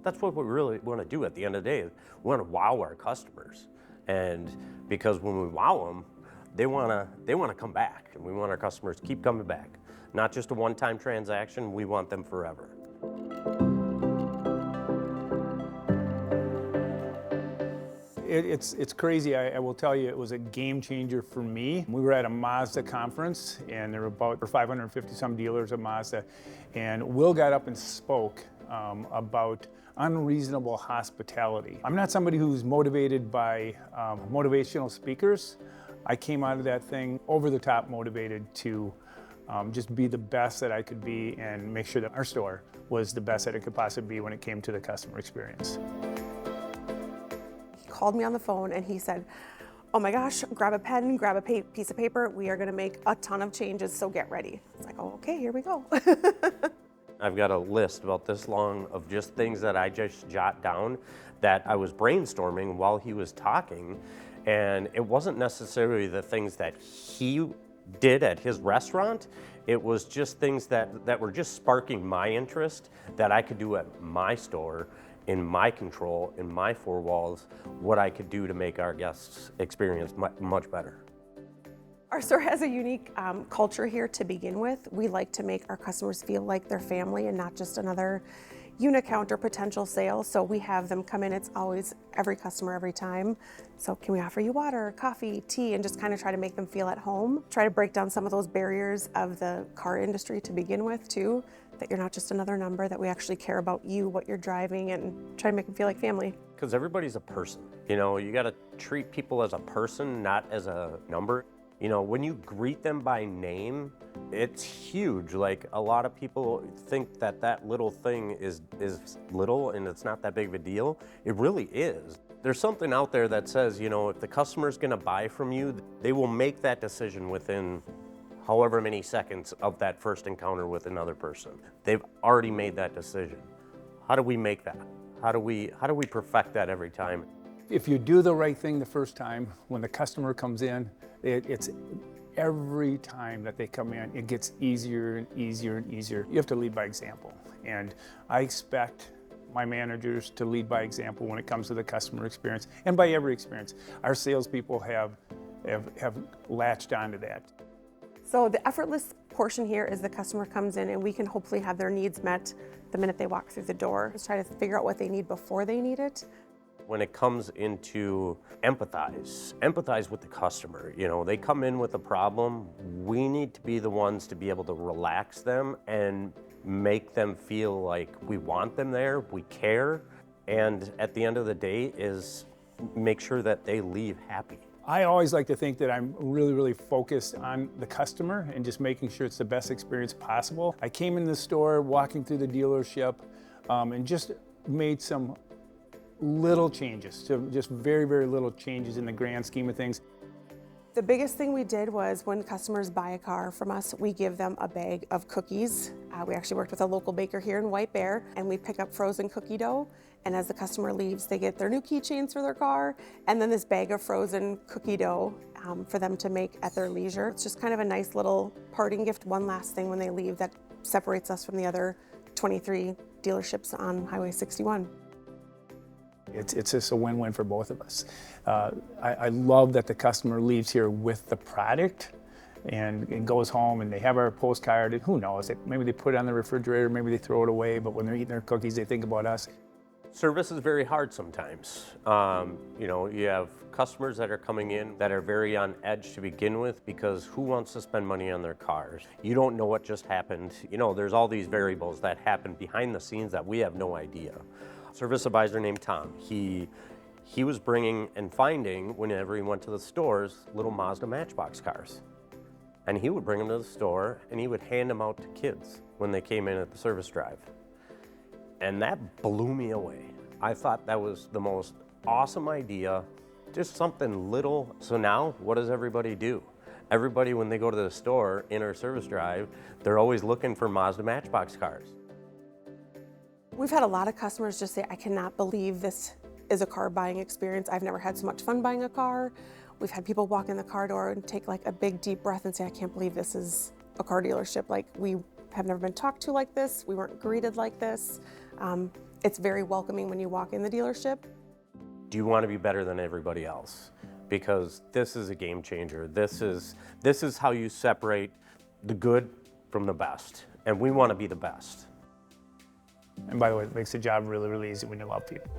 That's what we really want to do at the end of the day. We want to wow our customers. And because when we wow them, they want to come back. And we want our customers to keep coming back. Not just a one-time transaction, we want them forever. It's crazy. I will tell you, it was a game changer for me. We were at a Mazda conference, and there were about 550 some dealers at Mazda, and Will got up and spoke about unreasonable hospitality. I'm not somebody who's motivated by motivational speakers. I came out of that thing over the top motivated to just be the best that I could be and make sure that our store was the best that it could possibly be when it came to the customer experience. He called me on the phone and he said, "Oh my gosh, grab a pen, grab a piece of paper. We are gonna make a ton of changes, so get ready." It's like, oh, okay, here we go. I've got a list about this long of just things that I just jot down that I was brainstorming while he was talking. And it wasn't necessarily the things that he did at his restaurant. It was just things that were just sparking my interest that I could do at my store, in my control, in my four walls, what I could do to make our guests' experience much better. Our store has a unique culture here to begin with. We like to make our customers feel like they're family and not just another unit count or potential sale. So we have them come in, it's always every customer every time. So can we offer you water, coffee, tea, and just kind of try to make them feel at home. Try to break down some of those barriers of the car industry to begin with too, that you're not just another number, that we actually care about you, what you're driving, and try to make them feel like family. Because everybody's a person. You know, you gotta treat people as a person, not as a number. You know, when you greet them by name, it's huge. Like, a lot of people think that that little thing is little and it's not that big of a deal. It really is. There's something out there that says, you know, if the customer's gonna buy from you, they will make that decision within however many seconds of that first encounter with another person. They've already made that decision. How do we make that? How do we perfect that every time? If you do the right thing the first time, when the customer comes in, it's every time that they come in, it gets easier and easier and easier. You have to lead by example. And I expect my managers to lead by example when it comes to the customer experience and by every experience. Our salespeople have latched onto that. So the effortless portion here is the customer comes in and we can hopefully have their needs met the minute they walk through the door. Let's try to figure out what they need before they need it. When it comes into empathize with the customer. You know, they come in with a problem. We need to be the ones to be able to relax them and make them feel like we want them there, we care, and at the end of the day is make sure that they leave happy. I always like to think that I'm really focused on the customer and just making sure it's the best experience possible. I came in the store, walking through the dealership, and just made some little changes, so just very little changes in the grand scheme of things. The biggest thing we did was when customers buy a car from us, we give them a bag of cookies. We actually worked with a local baker here in White Bear, and we pick up frozen cookie dough. And as the customer leaves, they get their new keychains for their car, and then this bag of frozen cookie dough for them to make at their leisure. It's just kind of a nice little parting gift, one last thing when they leave that separates us from the other 23 dealerships on Highway 61. It's just a win-win for both of us. I love that the customer leaves here with the product and goes home and they have our postcard, and who knows, maybe they put it on the refrigerator, maybe they throw it away, but when they're eating their cookies, they think about us. Service is very hard sometimes. You know, you have customers that are coming in that are very on edge to begin with because who wants to spend money on their cars? You don't know what just happened. You know, there's all these variables that happen behind the scenes that we have no idea. Service advisor named Tom, he was bringing and finding, whenever he went to the stores, little Mazda Matchbox cars. And he would bring them to the store and he would hand them out to kids when they came in at the service drive. And that blew me away. I thought that was the most awesome idea, just something little. So now, what does everybody do? Everybody, when they go to the store in our service drive, they're always looking for Mazda Matchbox cars. We've had a lot of customers just say, I cannot believe this is a car buying experience. I've never had so much fun buying a car. We've had people walk in the car door and take like a big deep breath and say, I can't believe this is a car dealership. Like, we have never been talked to like this. We weren't greeted like this. It's very welcoming when you walk in the dealership. Do you want to be better than everybody else? Because this is a game changer. This is how you separate the good from the best, and we want to be the best. And by the way, it makes the job really, really easy when you love people.